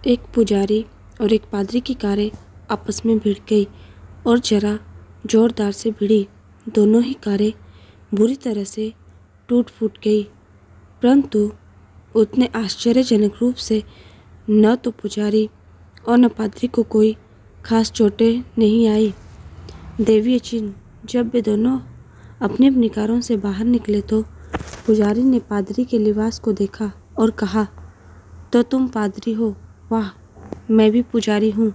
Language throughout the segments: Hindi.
एक पुजारी और एक पादरी की कारें आपस में भिड़ गई और जरा जोरदार से भिड़ी। दोनों ही कारें बुरी तरह से टूट फूट गई, परंतु उतने आश्चर्यजनक रूप से न तो पुजारी और न पादरी को कोई खास चोटें नहीं आई। दैवीय चिन्ह। जब वे दोनों अपनी अपनी कारों से बाहर निकले तो पुजारी ने पादरी के लिबास को देखा और कहा, तो तुम पादरी हो? वाह, मैं भी पुजारी हूँ।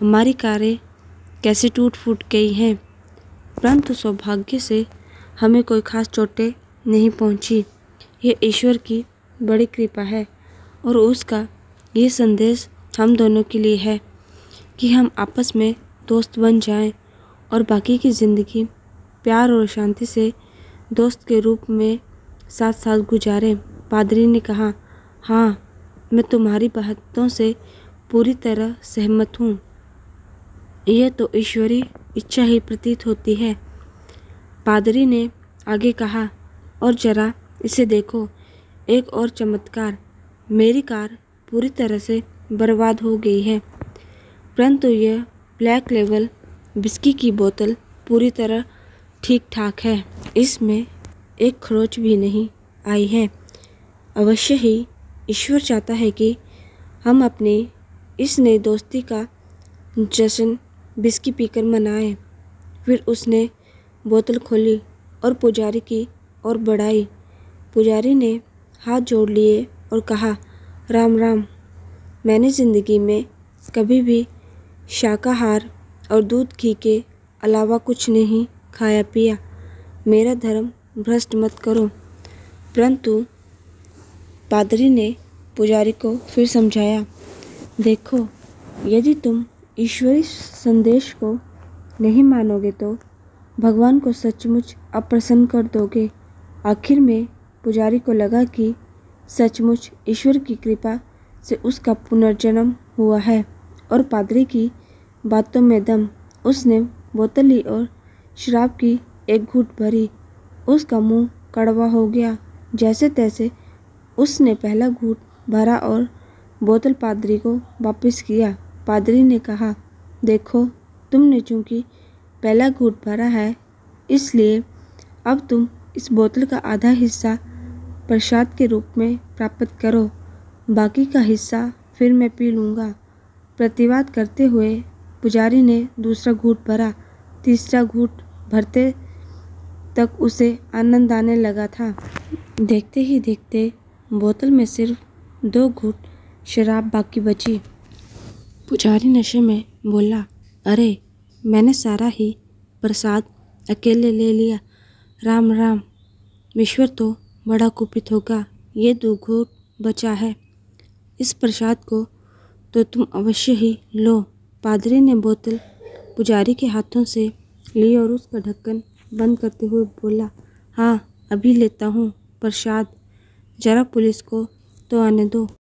हमारी कारें कैसे टूट फूट गई हैं, परंतु सौभाग्य से हमें कोई खास चोटें नहीं पहुँची। यह ईश्वर की बड़ी कृपा है और उसका ये संदेश हम दोनों के लिए है कि हम आपस में दोस्त बन जाएं और बाकी की ज़िंदगी प्यार और शांति से दोस्त के रूप में साथ साथ गुजारें। पादरी ने कहा, हाँ, मैं तुम्हारी बातों से पूरी तरह सहमत हूँ। यह तो ईश्वरीय इच्छा ही प्रतीत होती है। पादरी ने आगे कहा, और जरा इसे देखो, एक और चमत्कार। मेरी कार पूरी तरह से बर्बाद हो गई है, परंतु यह ब्लैक लेबल विस्की की बोतल पूरी तरह ठीक ठाक है। इसमें एक खरोंच भी नहीं आई है। अवश्य ही ईश्वर चाहता है कि हम अपनी इस नई दोस्ती का जश्न विस्की पीकर मनाएं। फिर उसने बोतल खोली और पुजारी की ओर बढ़ाई। पुजारी ने हाथ जोड़ लिए और कहा, राम राम। मैंने ज़िंदगी में कभी भी शाकाहार और दूध घी के अलावा कुछ नहीं खाया पिया। मेरा धर्म भ्रष्ट मत करो। परंतु पादरी ने पुजारी को फिर समझाया, देखो, यदि तुम ईश्वरीय संदेश को नहीं मानोगे तो भगवान को सचमुच अप्रसन्न कर दोगे। आखिर में पुजारी को लगा कि सचमुच ईश्वर की कृपा से उसका पुनर्जन्म हुआ है और पादरी की बातों में दम। उसने बोतल ली और शराब की एक घूंट भरी। उसका मुंह कड़वा हो गया। जैसे तैसे उसने पहला घूंट भरा और बोतल पादरी को वापस किया। पादरी ने कहा, देखो, तुमने चूंकि पहला घूंट भरा है, इसलिए अब तुम इस बोतल का आधा हिस्सा प्रसाद के रूप में प्राप्त करो। बाकी का हिस्सा फिर मैं पी लूँगा। प्रतिवाद करते हुए पुजारी ने दूसरा घूंट भरा। तीसरा घूंट भरते तक उसे आनंद आने लगा था। देखते ही देखते बोतल में सिर्फ 2 घूंट शराब बाकी बची। पुजारी नशे में बोला, अरे, मैंने सारा ही प्रसाद अकेले ले लिया। राम राम। ईश्वर तो बड़ा कुपित होगा। ये 2 घूंट बचा है, इस प्रसाद को तो तुम अवश्य ही लो। पादरी ने बोतल पुजारी के हाथों से ली और उसका ढक्कन बंद करते हुए बोला, हाँ, अभी लेता हूँ प्रसाद। जरा पुलिस को तो आने दो।